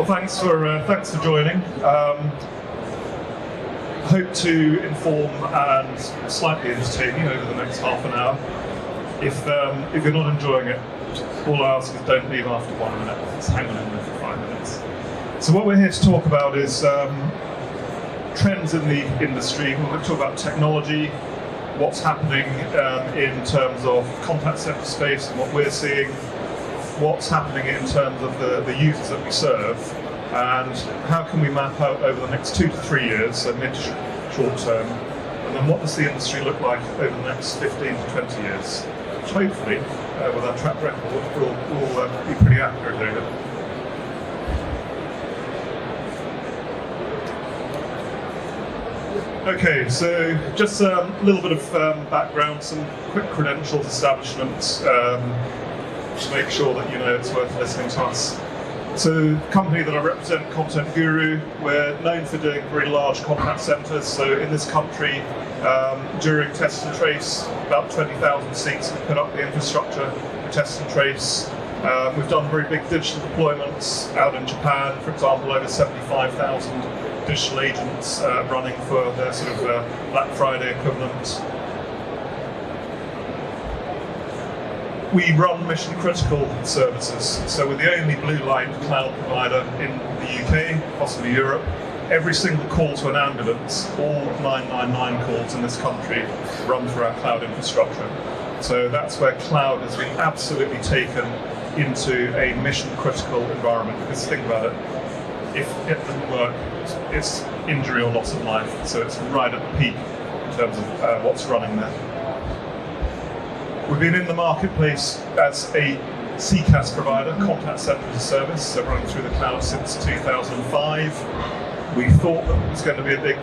Well, thanks for joining. Hope to inform and slightly entertain you over the next half an hour. If you're not enjoying it, all I ask is don't leave after 1 minute. Just hang on in there for 5 minutes. So what we're here to talk about is trends in the industry. We're going to talk about technology, what's happening in terms of contact center space and what we're seeing, what's happening in terms of the users that we serve, and how can we map out over the next 2 to 3 years, so mid to short term, and then what does the industry look like over the next 15 to 20 years, which hopefully, with our track record, will be pretty accurate over. Okay, so just a little bit of background, some quick credentials, establishments, to make sure that you know it's worth listening to us. So, the company that I represent, Content Guru, we're known for doing very large contact centres. So, in this country, during test and trace, about 20,000 seats, we put up the infrastructure for test and trace. We've done very big digital deployments out in Japan, for example, over 75,000 digital agents running for their sort of Black Friday equivalent. We run mission critical services, so we're the only blue light cloud provider in the UK, possibly Europe. Every single call to an ambulance, all 999 calls in this country, run through our cloud infrastructure. So that's where cloud has been absolutely taken into a mission critical environment, because think about it, if it doesn't work, it's injury or loss of life, so it's right at the peak in terms of what's running there. We've been in the marketplace as a CCaaS provider, contact center as a service, so running through the cloud since 2005. We thought that it was going to be a big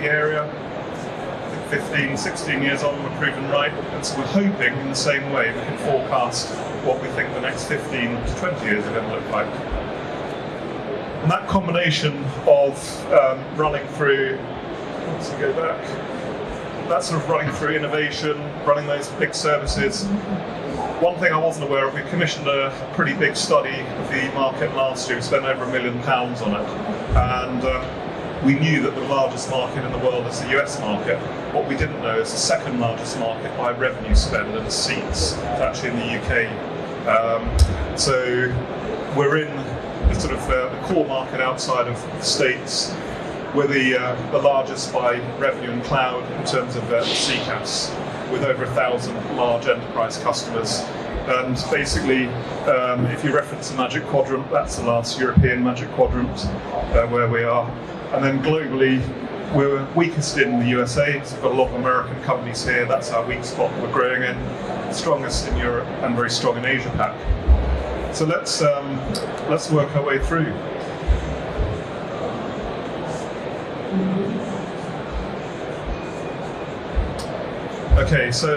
area. I think 15, 16 years on, we're proven right, and so we're hoping in the same way we can forecast what we think the next 15 to 20 years are going to look like. And that combination of running through, let's go back, that sort of running through innovation, running those big services. One thing I wasn't aware of, we commissioned a pretty big study of the market last year. We spent over £1 million on it. And we knew that the largest market in the world is the US market. What we didn't know is the second largest market by revenue spend and seats is actually in the UK. So we're in the sort of the core market outside of the States. We're the largest by revenue in cloud in terms of CCaaS, with over 1,000 large enterprise customers. And basically, if you reference the Magic Quadrant, that's the last European Magic Quadrant where we are. And then globally, we're weakest in the USA, so we've got a lot of American companies here, that's our weak spot we're growing in. Strongest in Europe and very strong in Asia Pac. So let's work our way through. Okay, so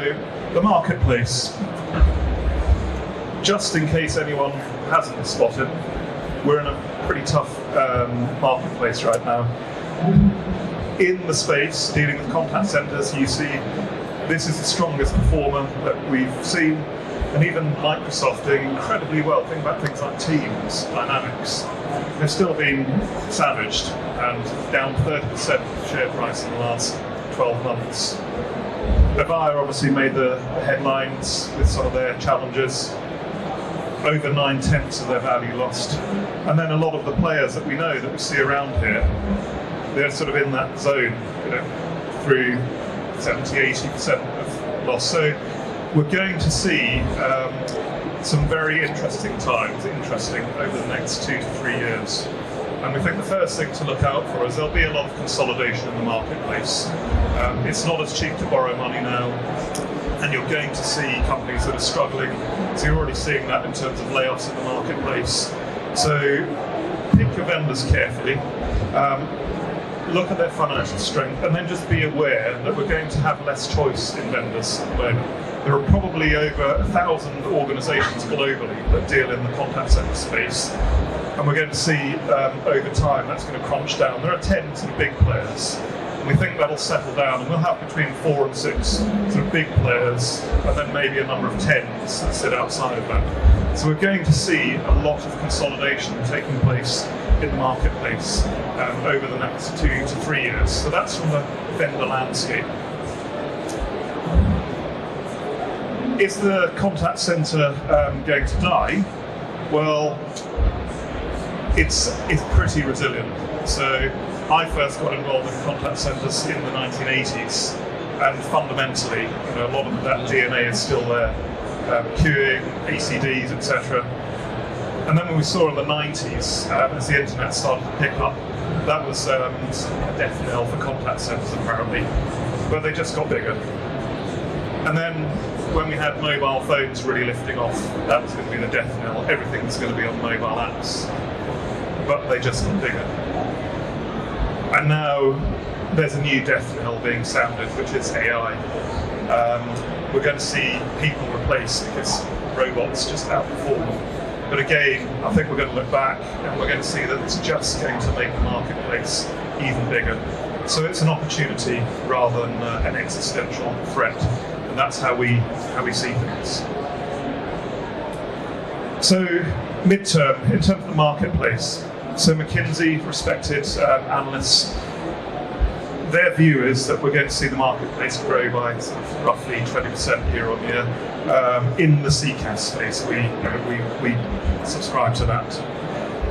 the marketplace. Just in case anyone hasn't spotted, we're in a pretty tough marketplace right now. In the space, dealing with contact centers, you see this is the strongest performer that we've seen, and even Microsoft doing incredibly well. Think about things like Teams, Dynamics. They've still been savaged and down 30% share price in the last 12 months. Avaya obviously made the headlines with some of their challenges. Over 9/10 of their value lost. And then a lot of the players that we know, that we see around here, they're sort of in that zone, through 70-80% of loss. So we're going to see some very interesting times, over the next 2 to 3 years. And we think the first thing to look out for is there'll be a lot of consolidation in the marketplace. It's not as cheap to borrow money now, and you're going to see companies that are struggling. So you're already seeing that in terms of layoffs in the marketplace. So pick your vendors carefully, look at their financial strength, and then just be aware that we're going to have less choice in vendors at the moment. There are probably over 1,000 organisations globally that deal in the contact centre space. And we're going to see over time that's going to crunch down. There are 10 some big players, and We think that'll settle down, and we'll have between 4 and 6 sort of big players, and then maybe a number of tens that sit outside of that. So we're going to see a lot of consolidation taking place in the marketplace over the next 2 to 3 years. So that's from the vendor landscape. Is the contact center going to die? Well, it's pretty resilient. So I first got involved in contact centers in the 1980s, and fundamentally, a lot of that DNA is still there, queuing, ACDs, etc. And then when we saw in the 90s, as the internet started to pick up, that was a death knell for contact centers apparently, but they just got bigger. And then when we had mobile phones really lifting off, that was going to be the death knell. Everything's going to be on mobile apps, but they just got bigger. And now there's a new death knell being sounded, which is AI. We're going to see people replaced because robots just outperform them. But again, I think we're going to look back and we're going to see that it's just going to make the marketplace even bigger. So it's an opportunity rather than an existential threat. And that's how we see things. So midterm, in terms of the marketplace, so McKinsey, respected analysts, their view is that we're going to see the marketplace grow by sort of roughly 20% year on year in the CCaaS space. We subscribe to that.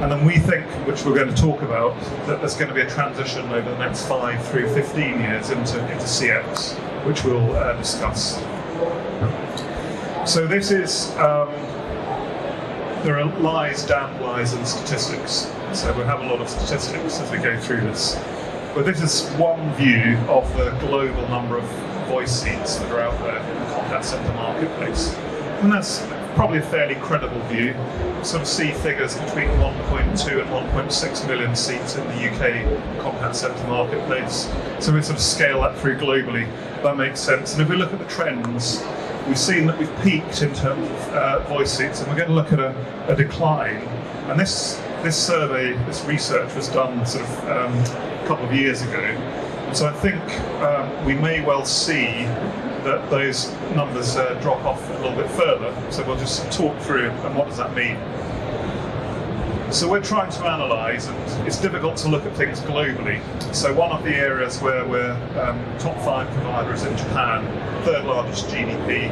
And then we think, which we're going to talk about, that there's going to be a transition over the next 5 through 15 years into CX, which we'll discuss. So this is, there are lies, damn lies, and statistics. So we'll have a lot of statistics as we go through this. But this is one view of the global number of voice seats that are out there in the contact center marketplace. And that's probably a fairly credible view. We sort of see figures between 1.2 and 1.6 million seats in the UK contact center marketplace. So we sort of scale that through globally. That makes sense. And if we look at the trends, we've seen that we've peaked in terms of voice seats, and we're going to look at a decline. And this survey, this research was done sort of a couple of years ago. So I think we may well see that those numbers drop off a little bit further. So we'll just talk through and what does that mean. So we're trying to analyse, and it's difficult to look at things globally. So one of the areas where we're top 5 provider is in Japan, 3rd largest GDP,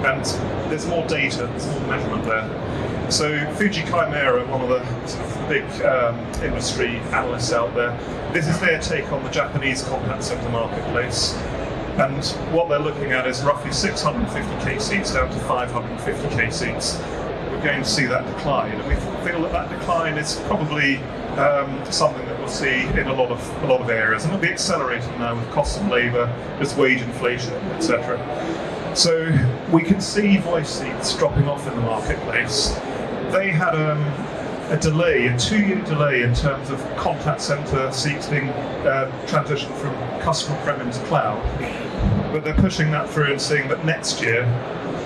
and there's more data, there's more measurement there. So Fuji Chimera, one of the sort of big industry analysts out there, this is their take on the Japanese contact center marketplace. And what they're looking at is roughly 650k seats down to 550k seats. We're going to see that decline, and we feel that that decline is probably something that we'll see in a lot of areas, and it'll be accelerating now with cost of labour, there's wage inflation, etc. So we can see voice seats dropping off in the marketplace. They had a delay, a 2-year delay in terms of contact centre seats being transitioned from customer prem into cloud. But they're pushing that through and seeing that next year,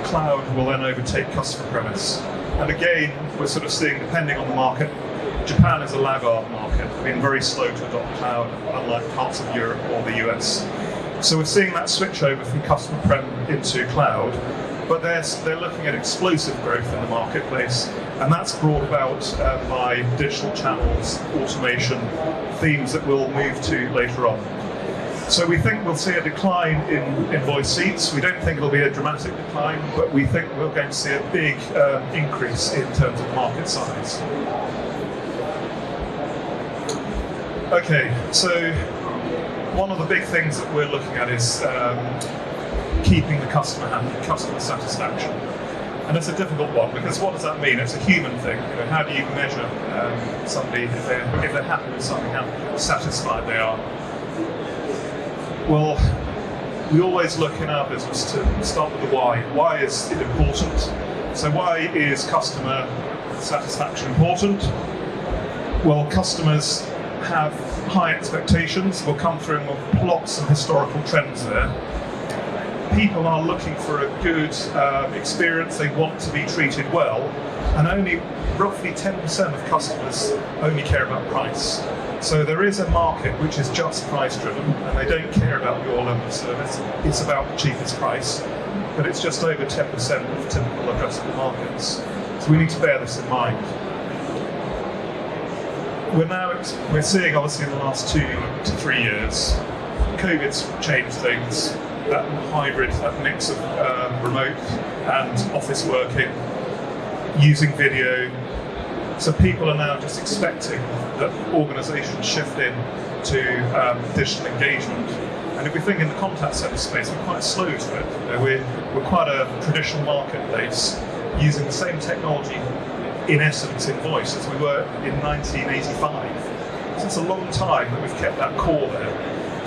cloud will then overtake customer premise. And again, we're sort of seeing, depending on the market, Japan is a laggard market, being very slow to adopt cloud, unlike parts of Europe or the US. So we're seeing that switch over from customer prem into cloud, but they're looking at explosive growth in the marketplace, and that's brought about by digital channels, automation, themes that we'll move to later on. So we think we'll see a decline in voice seats. We don't think it'll be a dramatic decline, but we think we're going to see a big increase in terms of market size. Okay, so one of the big things that we're looking at is keeping the customer happy, customer satisfaction. And it's a difficult one, because what does that mean? It's a human thing. How do you measure somebody if they're happy with something, how satisfied they are? Well, we always look in our business to start with the why. Why is it important? So why is customer satisfaction important? Well, customers have high expectations. We'll come through and we'll plot some historical trends there. People are looking for a good experience. They want to be treated well, and only roughly 10% of customers only care about price. So there is a market which is just price driven, and they don't care about your level of service. It's about the cheapest price, but it's just over 10% of typical addressable markets. So we need to bear this in mind. We're seeing, obviously, in the last 2 to 3 years, COVID's changed things. That hybrid, that mix of remote and office working, using video. So people are now just expecting that organisations shift in to digital engagement. And if we think in the contact centre space, we're quite slow to it. We're quite a traditional marketplace, using the same technology, in essence, in voice as we were in 1985. So it's a long time that we've kept that core there.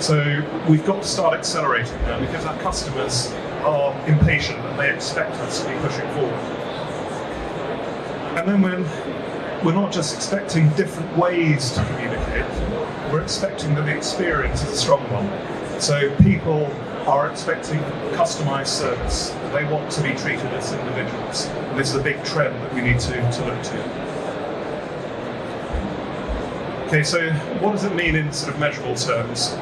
So we've got to start accelerating now, because our customers are impatient and they expect us to be pushing forward. And then we're not just expecting different ways to communicate, we're expecting that the experience is a strong one. So people are expecting customised service. They want to be treated as individuals. And this is a big trend that we need to look to. Okay, so what does it mean in sort of measurable terms?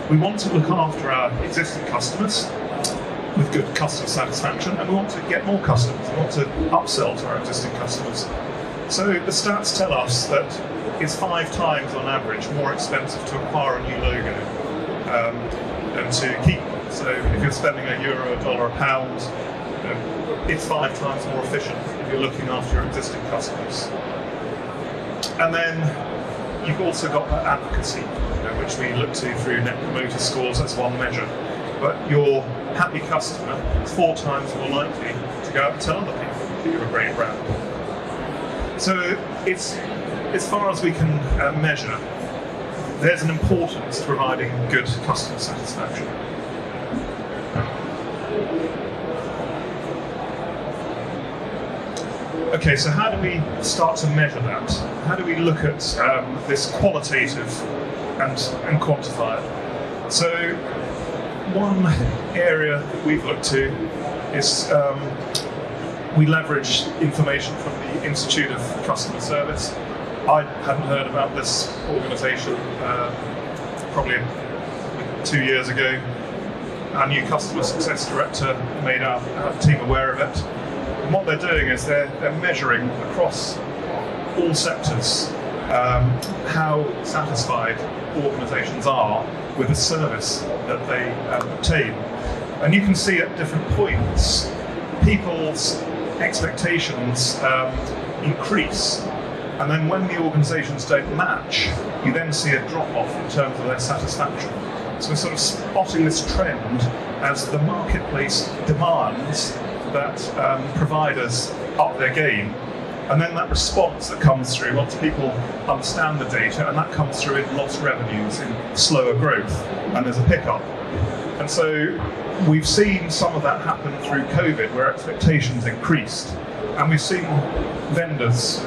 We want to look after our existing customers with good customer satisfaction, and we want to get more customers. We want to upsell to our existing customers. So the stats tell us that it's 5 times on average more expensive to acquire a new logo than to keep them. So if you're spending €1, $1, £1, it's 5 times more efficient if you're looking after your existing customers. And then you've also got that advocacy, which we look to through Net Promoter Scores. That's one measure. But your happy customer is 4 times more likely to go out and tell other people that you're a great brand. So it's, as far as we can measure, there's an importance to providing good customer satisfaction. Okay, so how do we start to measure that? How do we look at this qualitative and quantify it? So one area that we've looked to is we leverage information from the Institute of Customer Service. I hadn't heard about this organisation probably 2 years ago. Our new customer success director made our team aware of it. And what they're doing is they're measuring across all sectors how satisfied organisations are with the service that they obtain. And you can see at different points, people's expectations increase. And then when the organisations don't match, you then see a drop-off in terms of their satisfaction. So we're sort of spotting this trend as the marketplace demands that providers up their game. And then that response that comes through, once people understand the data, and that comes through in lost revenues, in slower growth, and there's a pickup. And so we've seen some of that happen through COVID, where expectations increased. And we've seen vendors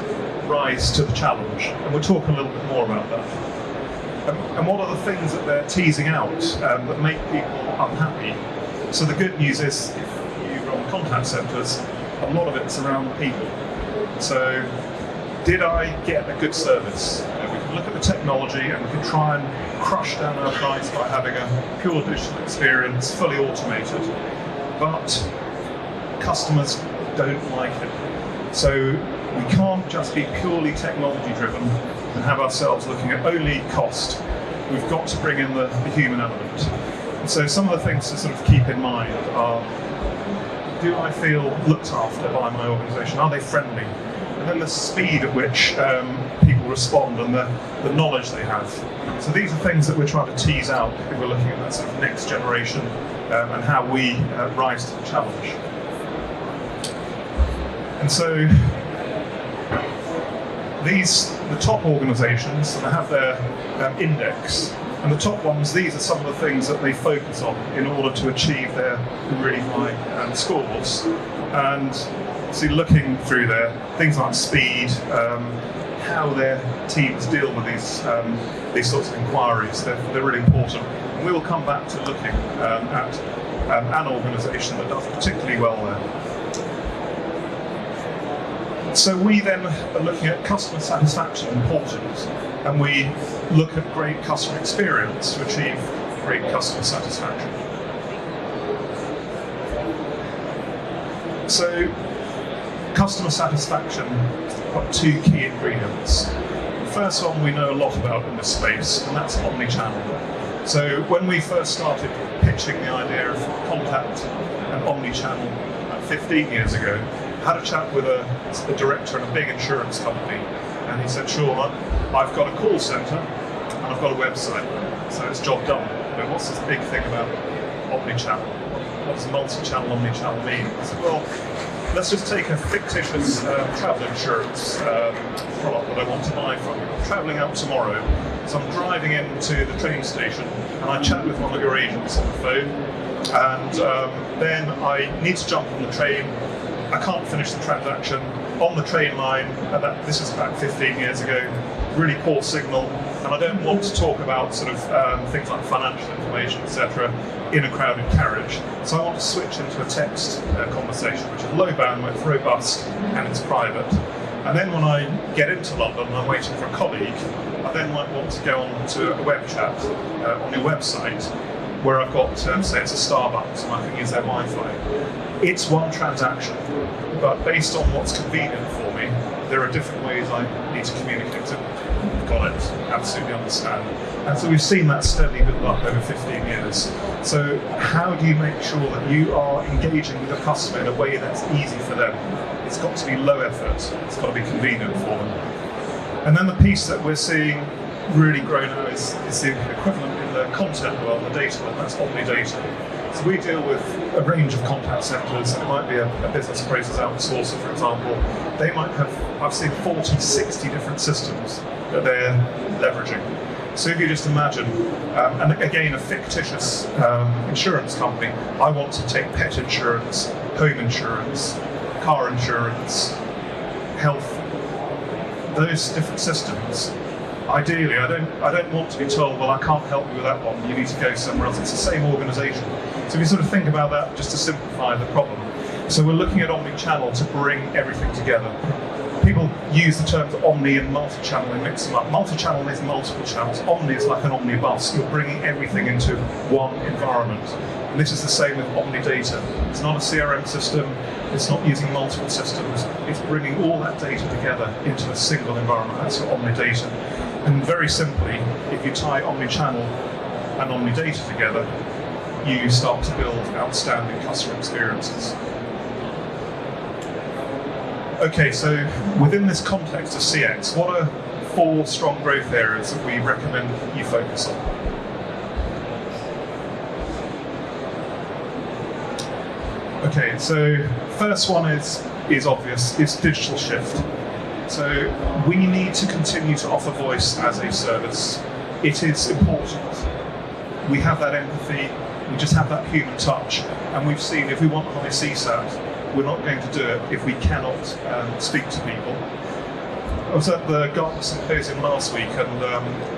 rise to the challenge, and we'll talk a little bit more about that. And what are the things that they're teasing out that make people unhappy? So the good news is, if you run contact centres, a lot of it's around people. So, did I get a good service? We can look at the technology and we can try and crush down our price by having a pure digital experience, fully automated. But customers don't like it. So we can't just be purely technology driven and have ourselves looking at only cost. We've got to bring in the human element. And so some of the things to sort of keep in mind are, do I feel looked after by my organisation? Are they friendly? And then the speed at which people respond and the knowledge they have. So these are things that we're trying to tease out if we're looking at that sort of next generation and how we rise to the challenge. And so the top organisations, they have their index, and the top ones, these are some of the things that they focus on in order to achieve their really high scores. And see, looking through there, things like speed, how their teams deal with these sorts of inquiries, they're really important. And we will come back to looking at an organisation that does particularly well there. So we then are looking at customer satisfaction importance. and we look at great customer experience to achieve great customer satisfaction. So, customer satisfaction has got two key ingredients. The first one we know a lot about in this space, and that's omni-channel. So when we first started pitching the idea of contact and omni-channel 15 years ago, I had a chat with a director in a big insurance company, and he said, "Sean, I've got a call centre and I've got a website, so it's job done. But what's this big thing about omni-channel? What does multi-channel, omni-channel mean?" I said, "Well, let's just take a fictitious travel insurance product that I want to buy from you. I'm travelling out tomorrow, so I'm driving into the train station and I chat with one of your agents on the phone, and then I need to jump on the train. I can't finish the transaction on the train line, and this is about 15 years ago, really poor signal, and I don't want to talk about sort of things like financial information, etc., in a crowded carriage. So I want to switch into a text conversation, which is low bandwidth, robust, and it's private. And then when I get into London and I'm waiting for a colleague, I then might want to go on to a web chat on your website, where I've got, say it's a Starbucks, and I can use their Wi-Fi. It's one transaction, but based on what's convenient for me, there are different ways I need to communicate to them. Got it, absolutely understand. And so we've seen that steadily build up over 15 years. So how do you make sure that you are engaging with your customer in a way that's easy for them? It's got to be low effort, it's got to be convenient for them. And then the piece that we're seeing really grow now is the equivalent in the content world, the data world, that's omni-data. So we deal with a range of contact centres. It might be a business process outsourcer, for example. They might have, I've seen 40, 60 different systems that they're leveraging. So if you just imagine, and again, a fictitious insurance company, I want to take pet insurance, home insurance, car insurance, health, those different systems. Ideally, I don't want to be told, well, I can't help you with that one, you need to go somewhere else. It's the same organisation. So if you sort of think about that, just to simplify the problem. So we're looking at omni-channel to bring everything together. People use the terms omni and multi-channel and mix them up. Multi-channel is multiple channels. Omni is like an omnibus. You're bringing everything into one environment. And this is the same with omni-data. It's not a CRM system. It's not using multiple systems. It's bringing all that data together into a single environment. That's your omni-data. And very simply, if you tie omni-channel and omni-data together, you start to build outstanding customer experiences. Okay, so within this context of CX, what are 4 strong growth areas that we recommend you focus on? Okay, so first one is obvious, it's digital shift. So we need to continue to offer voice as a service. It is important. We have that empathy, we just have that human touch, and we've seen if we want high CSAT, we're not going to do it if we cannot speak to people. I was at the Gartner Symposium last week, and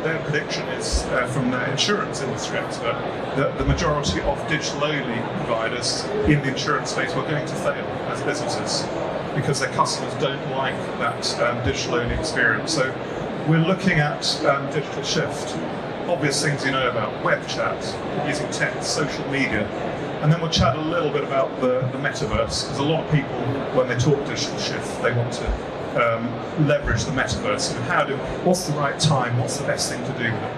their prediction is from their insurance industry expert that the majority of digital-only providers in the insurance space were going to fail as businesses because their customers don't like that digital-only experience. So we're looking at digital shift. Obvious things you know about web chat, using text, social media, and then we'll chat a little bit about the Metaverse, because a lot of people, when they talk digital shift, they want to leverage the Metaverse. And what's the right time, what's the best thing to do with it?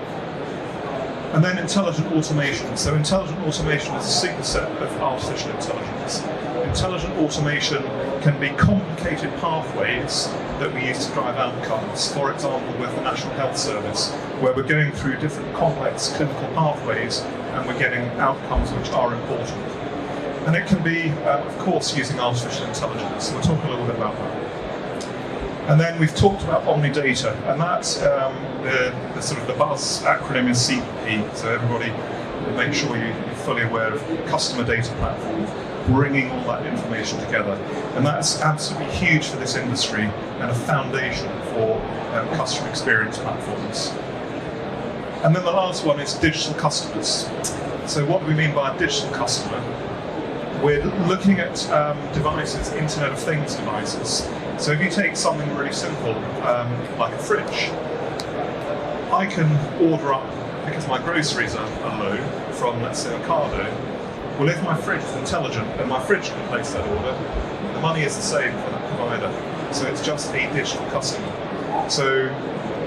And then intelligent automation. So intelligent automation is a superset of artificial intelligence. Intelligent automation can be complicated pathways that we use to drive outcomes. For example, with the National Health Service, where we're going through different complex clinical pathways and we're getting outcomes which are important. And it can be, of course, using artificial intelligence. So we'll talk a little bit about that. And then we've talked about omni-data, and that's the sort of the buzz acronym is CPP. So everybody, make sure you're fully aware of customer data platforms, bringing all that information together. And that's absolutely huge for this industry and a foundation for customer experience platforms. And then the last one is digital customers. So what do we mean by a digital customer? We're looking at devices, Internet of Things devices. So if you take something really simple, like a fridge, I can order up, because my groceries are low, from, let's say, Ocado. Well, if my fridge is intelligent and my fridge can place that order, the money is the same for that provider. So it's just a digital customer. So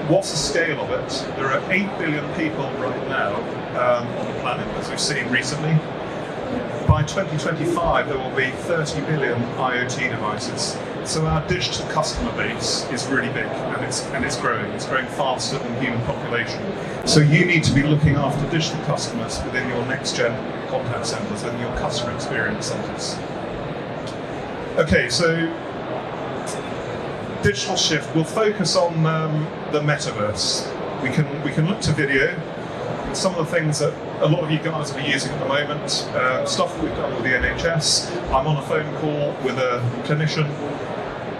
what's the scale of it? There are 8 billion people right now on the planet, as we've seen recently. By 2025, there will be 30 billion IoT devices. So our digital customer base is really big, and it's growing. It's growing faster than human population. So you need to be looking after digital customers within your next-gen contact centers and your customer experience centers. Okay, so digital shift. We'll focus on the metaverse. We can look to video. Some of the things that a lot of you guys are using at the moment, stuff that we've done with the NHS. I'm on a phone call with a clinician.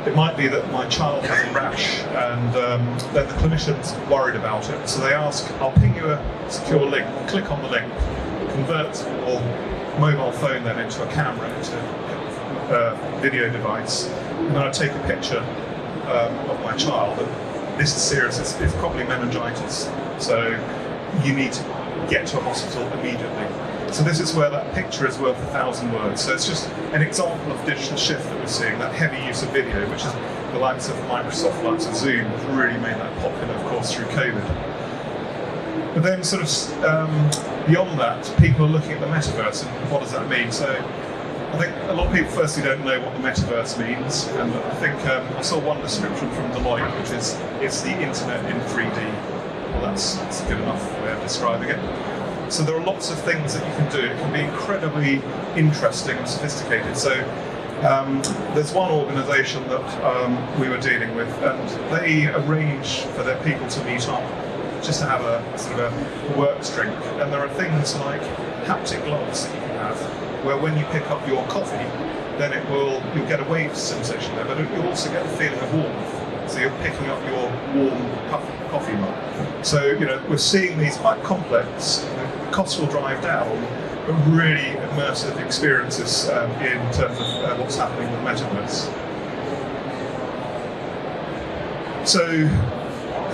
It might be that my child has a rash, and then the clinician's worried about it. So they ask, I'll ping you a secure link, click on the link, convert your mobile phone then into a camera, into a video device, and then I take a picture of my child. And this is serious, it's probably meningitis. So you need to get to a hospital immediately. So this is where that picture is worth 1,000 words. So it's just an example of digital shift that we're seeing, that heavy use of video, which is the likes of Microsoft, likes of Zoom, have really made that popular, of course, through COVID. But then sort of beyond that, people are looking at the metaverse and what does that mean? So I think a lot of people firstly don't know what the metaverse means, and I think I saw one description from Deloitte, which is it's the internet in 3D. Well, that's a good enough way of describing it. So there are lots of things that you can do. It can be incredibly interesting and sophisticated. So there's one organisation that we were dealing with, and they arrange for their people to meet up, just to have a sort of a works drink. And there are things like haptic gloves that you can have, where when you pick up your coffee, then you'll get a wave sensation there, but you'll also get the feeling of warmth. So you're picking up your warm coffee mug. So, we're seeing these quite complex, the costs will drive down, but really immersive experiences in terms of what's happening with Metaverse. So,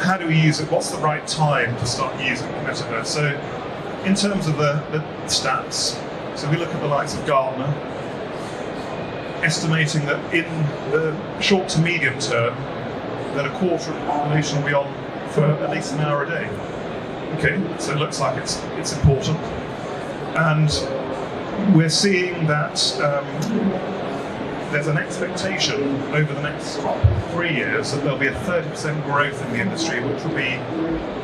how do we use it? What's the right time to start using Metaverse? So, in terms of the stats, so we look at the likes of Gartner, estimating that in the short to medium term, that a quarter of the population will be on for at least an hour a day. Okay, so it looks like it's important. And we're seeing that there's an expectation over the next 3 years that there'll be a 30% growth in the industry, which will be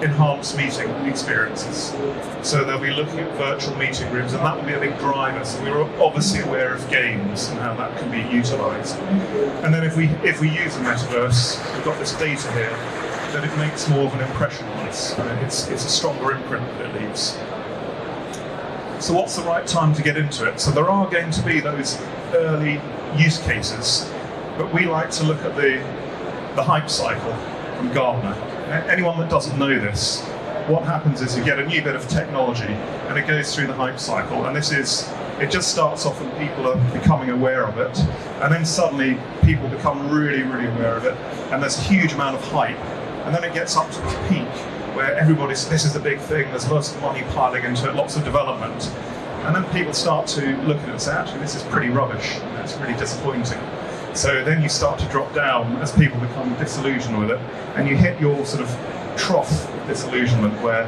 enhanced meeting experiences. So they'll be looking at virtual meeting rooms, and that will be a big driver. So we're obviously aware of games and how that can be utilised. And then if we use the metaverse, we've got this data here, then it makes more of an impression on us. It's a stronger imprint that it leaves. So what's the right time to get into it? So there are going to be those early use cases, but we like to look at the hype cycle from Gartner. Anyone that doesn't know this, what happens is you get a new bit of technology and it goes through the hype cycle, and it just starts off when people are becoming aware of it, and then suddenly people become really, really aware of it, and there's a huge amount of hype, and then it gets up to the peak where this is the big thing, there's lots of money piling into it, lots of development. And then people start to look at it and say, actually, this is pretty rubbish. It's really disappointing. So then you start to drop down as people become disillusioned with it, and you hit your sort of trough of disillusionment where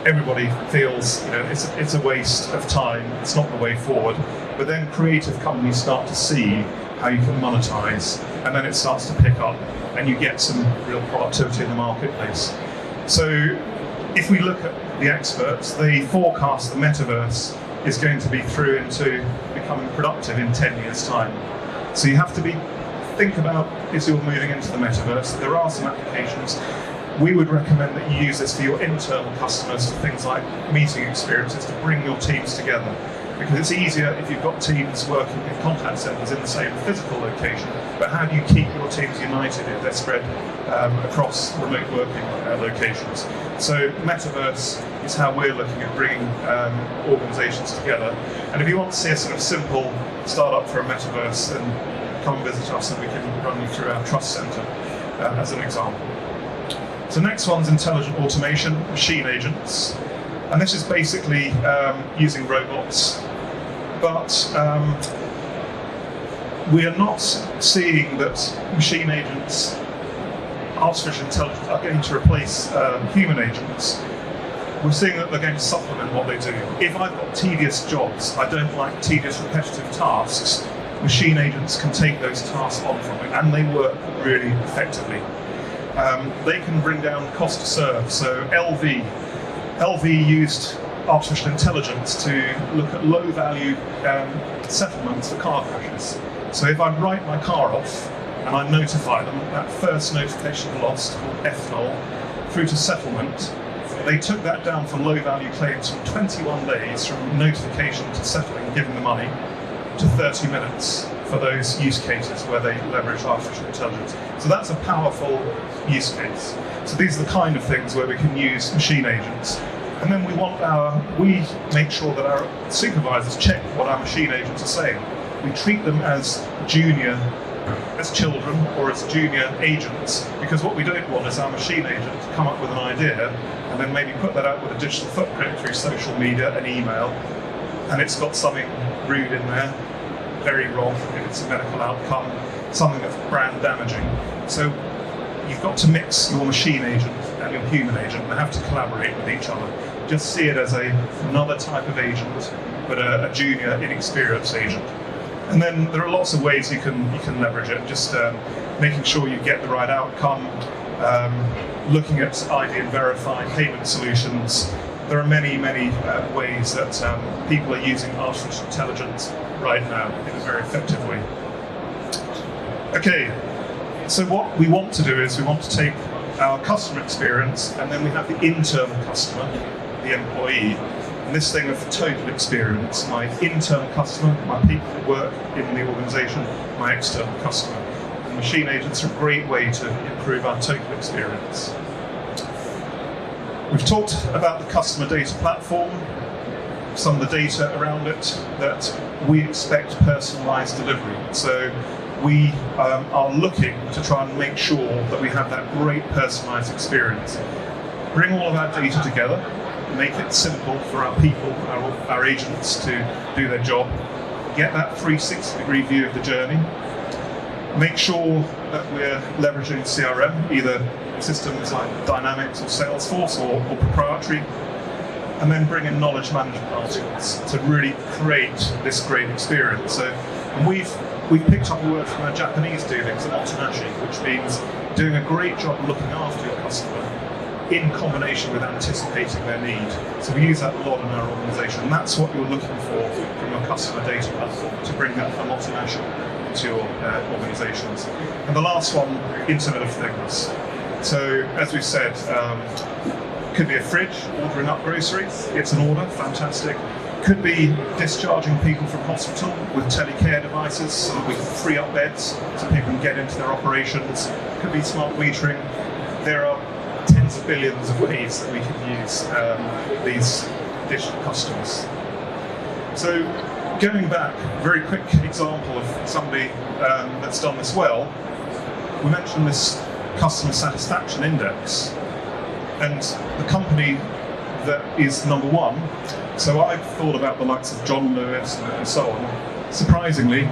everybody feels it's a waste of time, it's not the way forward. But then creative companies start to see how you can monetize, and then it starts to pick up, and you get some real productivity in the marketplace. So if we look at the experts, they forecast the metaverse is going to be through into becoming productive in 10 years' time. So you have to think about, as you're moving into the metaverse, there are some applications. We would recommend that you use this for your internal customers, for things like meeting experiences, to bring your teams together. Because it's easier if you've got teams working in contact centres in the same physical location, but how do you keep your teams united if they're spread across remote working locations? So Metaverse is how we're looking at bringing organisations together. And if you want to see a sort of simple startup for a Metaverse, then come and visit us and we can run you through our trust centre as an example. So next one's intelligent automation, machine agents. And this is basically using robots, but we are not seeing that machine agents, artificial intelligence, are going to replace human agents. We're seeing that they're going to supplement what they do. If I've got tedious jobs, I don't like tedious repetitive tasks, machine agents can take those tasks on from me, and they work really effectively. They can bring down cost to serve. So LV used artificial intelligence to look at low-value settlements for car crashes. So if I write my car off and I notify them, that first notification of loss, called FNOL, through to settlement, they took that down from low-value claims from 21 days from notification to settling, giving the money, to 30 minutes for those use cases where they leverage artificial intelligence. So that's a powerful use case. So these are the kind of things where we can use machine agents. And then we make sure that our supervisors check what our machine agents are saying. We treat them as children or as junior agents, because what we don't want is our machine agent to come up with an idea and then maybe put that out with a digital footprint through social media and email, and it's got something rude in there, very wrong if it's a medical outcome, something that's brand damaging. So you've got to mix your machine agent and your human agent. They have to collaborate with each other. Just see it as another type of agent, but a junior, inexperienced agent. And then there are lots of ways you can leverage it. Just making sure you get the right outcome, looking at ID and verify payment solutions. There are many ways that people are using artificial intelligence right now in a very effective way. Okay, so what we want to do is we want to take our customer experience, and then we have the internal customer, the employee, and this thing of the total experience, my internal customer, my people who work in the organisation, my external customer. And machine agents are a great way to improve our total experience. We've talked about the customer data platform, some of the data around it, that we expect personalised delivery. So we are looking to try and make sure that we have that great personalised experience. Bring all of our data together, make it simple for our people, our agents to do their job, get that 360-degree view of the journey, make sure that we're leveraging CRM, either systems like Dynamics or Salesforce or proprietary, and then bring in knowledge management articles to really create this great experience. So, and we've picked up a word from our Japanese dealings, otonashi, which means doing a great job looking after your customer in combination with anticipating their need. So we use that a lot in our organisation, and that's what you're looking for from your customer data platform, to bring that otonashi into your organisations. And the last one, Internet of Things. So as we've said, could be a fridge ordering up groceries. It's an order, fantastic. Could be discharging people from hospital with telecare devices so that we can free up beds so people can get into their operations. Could be smart metering. There are tens of billions of ways that we can use these digital customers. So going back, a very quick example of somebody that's done this well. We mentioned this customer satisfaction index, and the company that is number one. So I've thought about the likes of John Lewis and so on. Surprisingly,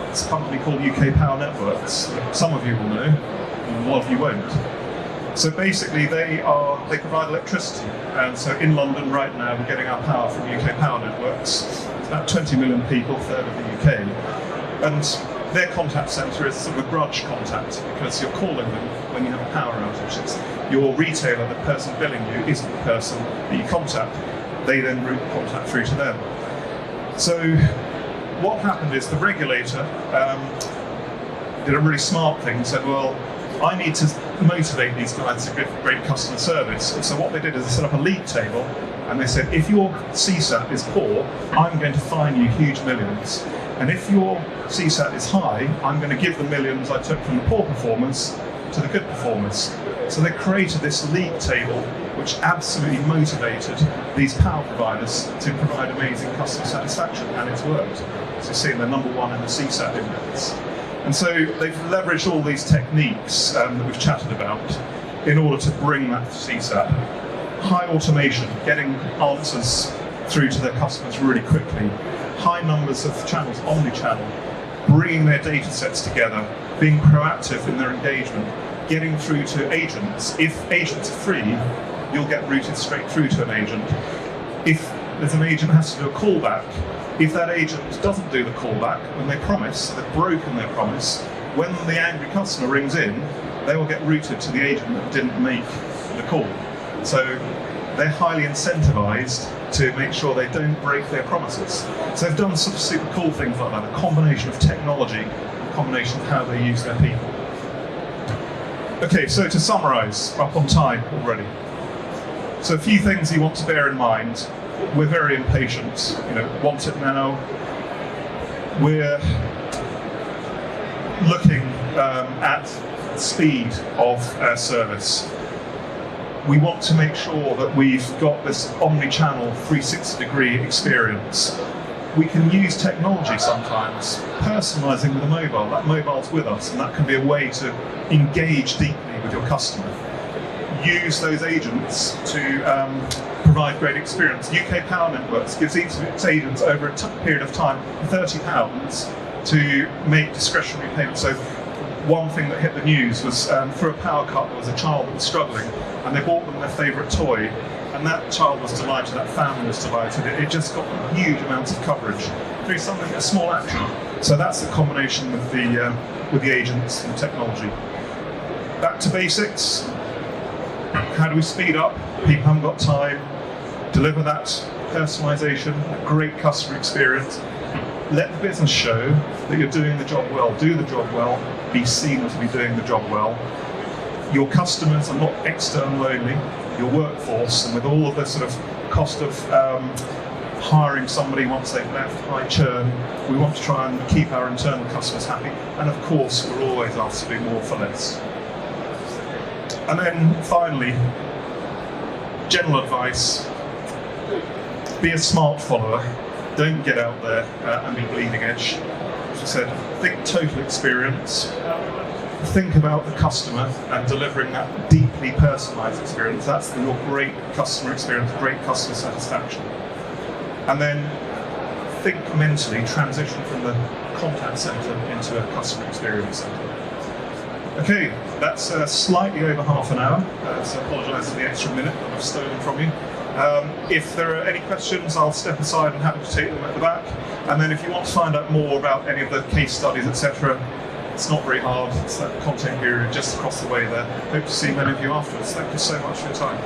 it's a company called UK Power Networks. Some of you will know, and a lot of you won't. So basically, they provide electricity, and so in London right now we're getting our power from UK Power Networks. It's about 20 million people, a third of the UK, and their contact centre is sort of a grudge contact, because you're calling them when you have a power outage. It's your retailer, the person billing you, isn't the person that you contact. They then route the contact through to them. So what happened is the regulator did a really smart thing and said, well, I need to motivate these guys to give great customer service. And so what they did is they set up a league table, and they said, if your CSAT is poor, I'm going to fine you huge millions. And if your CSAT is high, I'm going to give the millions I took from the poor performers to the good performers. So they created this league table which absolutely motivated these power providers to provide amazing customer satisfaction, and it's worked. So you see they're number one in the CSAT index. And so they've leveraged all these techniques that we've chatted about in order to bring that CSAT. High automation, getting answers through to their customers really quickly. High numbers of channels, omni-channel, bringing their data sets together, being proactive in their engagement, getting through to agents. If agents are free, you'll get routed straight through to an agent. If there's an agent that has to do a callback, if that agent doesn't do the callback when they promise, they've broken their promise, when the angry customer rings in, they will get routed to the agent that didn't make the call. So they're highly incentivized to make sure they don't break their promises. So they've done sort of super cool things like that, a combination of technology, a combination of how they use their people. Okay, so to summarize, up on time already. So a few things you want to bear in mind. We're very impatient, want it now. We're looking at speed of our service. We want to make sure that we've got this omni-channel 360-degree experience. We can use technology sometimes, personalising with a mobile. That mobile's with us, and that can be a way to engage deeply with your customer. Use those agents to provide great experience. UK Power Networks gives each of its agents over a period of time £30 to make discretionary payments. So one thing that hit the news was through a power cut, there was a child that was struggling, and they bought them their favourite toy, and that child was delighted, that family was delighted. It just got huge amounts of coverage through something, a small action. So that's the combination with the agents and technology. Back to basics. How do we speed up? People haven't got time. Deliver that personalisation, a great customer experience. Let the business show that you're doing the job well. Do the job well. Be seen to be doing the job well. Your customers are not external only. Your workforce, and with all of the sort of cost of hiring somebody once they've left, high churn, we want to try and keep our internal customers happy. And of course, we're always asked to do more for less. And then finally, general advice: be a smart follower. Don't get out there and be bleeding edge. As I said, think total experience. Think about the customer and delivering that deeply personalised experience. That's your great customer experience, great customer satisfaction. And then think mentally, transition from the contact centre into a customer experience centre. Okay, that's slightly over half an hour, so I apologise for the extra minute that I've stolen from you. If there are any questions, I'll step aside and happy to take them at the back. And then if you want to find out more about any of the case studies, etc., it's not very hard. It's that content bureau just across the way there. Hope to see many of you afterwards. Thank you so much for your time.